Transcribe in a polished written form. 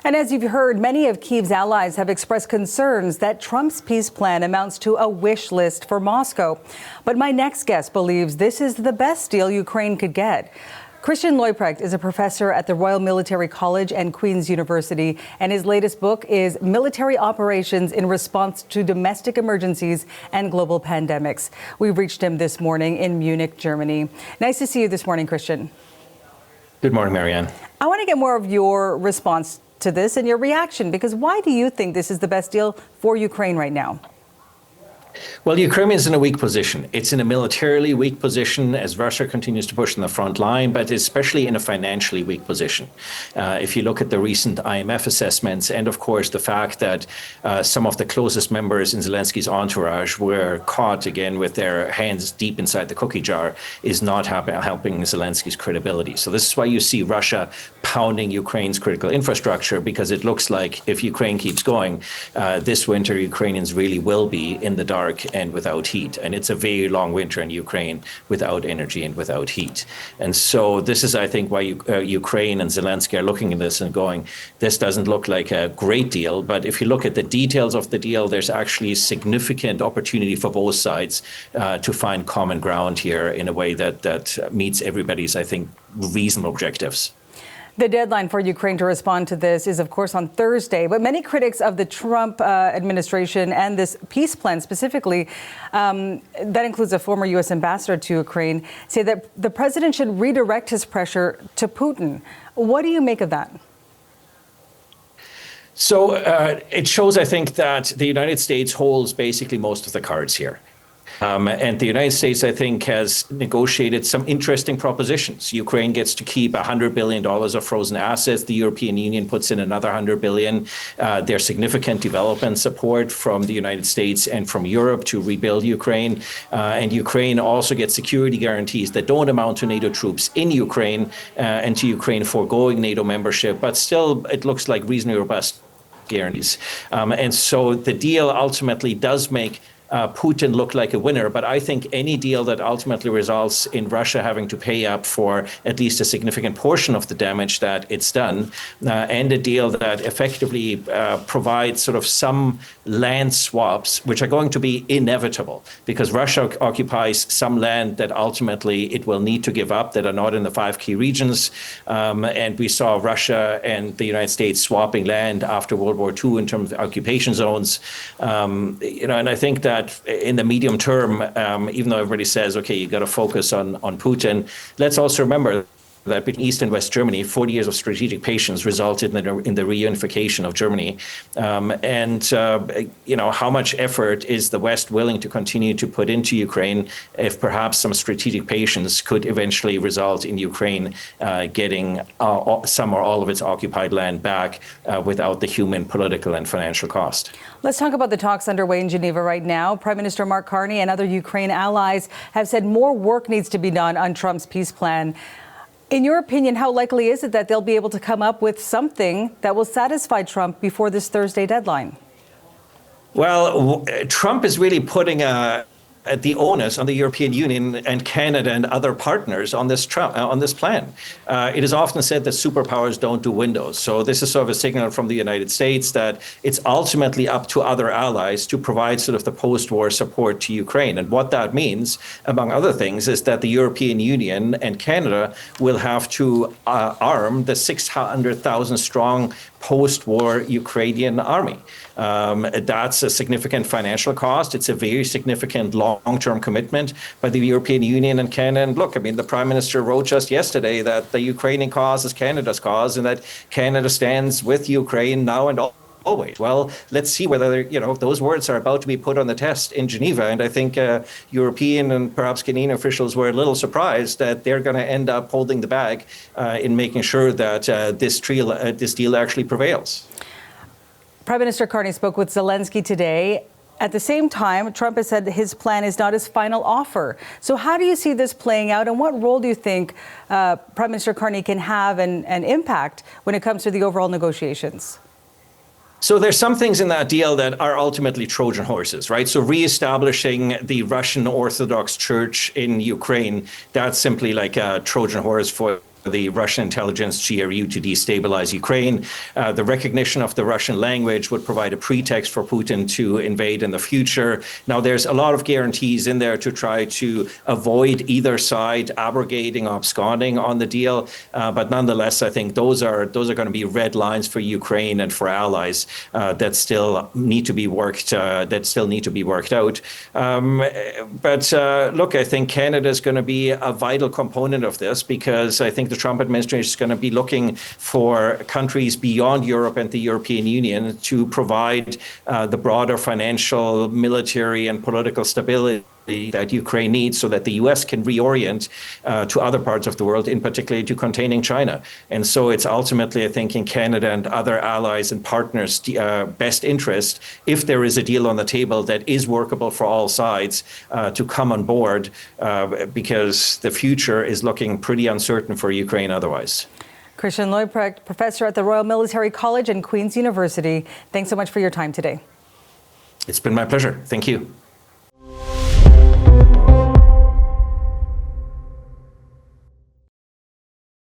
And as you've heard, many of Kyiv's allies have expressed concerns that Trump's peace plan amounts to a wish list for Moscow. But my next guest believes this is the best deal Ukraine could get. Christian Leuprecht is a professor at the Royal Military College and Queen's University, and his latest book is Military Operations in Response to Domestic Emergencies and Global Pandemics. We reached him this morning in Munich, Germany. Nice to see you this morning, Christian. Good morning, Marianne. I want to get more of your response to this and your reaction, because why do you think this is the best deal for Ukraine right now? Well, Ukraine is in a weak position. It's in a militarily weak position as Russia continues to push in the front line, but especially in a financially weak position. If you look at the recent IMF assessments, and of course the fact that some of the closest members in Zelensky's entourage were caught again with their hands deep inside the cookie jar, is not helping Zelensky's credibility. So this is why you see Russia pounding Ukraine's critical infrastructure, because it looks like if Ukraine keeps going, this winter Ukrainians really will be in the dark and without heat. And it's a very long winter in Ukraine without energy and without heat. And so this is, I think, why Ukraine and Zelensky are looking at this and going, this doesn't look like a great deal. But if you look at the details of the deal, there's actually significant opportunity for both sides to find common ground here in a way that meets everybody's, I think, reasonable objectives. The deadline for Ukraine to respond to this is, of course, on Thursday. But many critics of the Trump administration and this peace plan specifically, that includes a former U.S. ambassador to Ukraine, say that the president should redirect his pressure to Putin. What do you make of that? So it shows, I think, that the United States holds basically most of the cards here. And the United States, I think, has negotiated some interesting propositions. Ukraine gets to keep $100 billion of frozen assets. The European Union puts in another $100 billion. There's significant development support from the United States and from Europe to rebuild Ukraine. And Ukraine also gets security guarantees that don't amount to NATO troops in Ukraine and to Ukraine foregoing NATO membership. But still, it looks like reasonably robust guarantees. And so the deal ultimately does make Putin looked like a winner, but I think any deal that ultimately results in Russia having to pay up for at least a significant portion of the damage that it's done, and a deal that effectively provides sort of some land swaps, which are going to be inevitable, because Russia occupies some land that ultimately it will need to give up that are not in the 5 key regions. And we saw Russia and the United States swapping land after World War II in terms of occupation zones. And I think that in the medium term, even though everybody says, OK, you got to focus on Putin, let's also remember that between East and West Germany, 40 years of strategic patience resulted in the reunification of Germany. How much effort is the West willing to continue to put into Ukraine if perhaps some strategic patience could eventually result in Ukraine getting some or all of its occupied land back without the human, political, and financial cost? Let's talk about the talks underway in Geneva right now. Prime Minister Mark Carney and other Ukraine allies have said more work needs to be done on Trump's peace plan. In your opinion, how likely is it that they'll be able to come up with something that will satisfy Trump before this Thursday deadline? Well, Trump is really putting the onus on the European Union and Canada and other partners on this plan. It is often said that superpowers don't do windows. So this is sort of a signal from the United States that it's ultimately up to other allies to provide sort of the post-war support to Ukraine. And what that means, among other things, is that the European Union and Canada will have to arm the 600,000 strong post-war Ukrainian army. That's a significant financial cost. It's a very significant long-term commitment by the European Union and Canada. And look, I mean, the Prime Minister wrote just yesterday that the Ukrainian cause is Canada's cause and that Canada stands with Ukraine now and always. Well, let's see whether, those words are about to be put on the test in Geneva. And I think European and perhaps Canadian officials were a little surprised that they're going to end up holding the bag in making sure that this deal actually prevails. Prime Minister Carney spoke with Zelensky today. At the same time, Trump has said his plan is not his final offer. So how do you see this playing out, and what role do you think Prime Minister Carney can have and impact when it comes to the overall negotiations? So there's some things in that deal that are ultimately Trojan horses, right? So reestablishing the Russian Orthodox Church in Ukraine, that's simply like a Trojan horse for the Russian intelligence GRU to destabilize Ukraine. The recognition of the Russian language would provide a pretext for Putin to invade in the future. Now, there's a lot of guarantees in there to try to avoid either side abrogating or absconding on the deal. But nonetheless, I think those are going to be red lines for Ukraine and for allies that still need to be worked out. But look, I think Canada is going to be a vital component of this, because I think the Trump administration is going to be looking for countries beyond Europe and the European Union to provide the broader financial, military, and political stability that Ukraine needs, so that the U.S. can reorient to other parts of the world, in particular to containing China. And so it's ultimately, I think, in Canada and other allies and partners' best interest, if there is a deal on the table that is workable for all sides, to come on board, because the future is looking pretty uncertain for Ukraine otherwise. Christian Leuprecht, professor at the Royal Military College and Queen's University, thanks so much for your time today. It's been my pleasure. Thank you.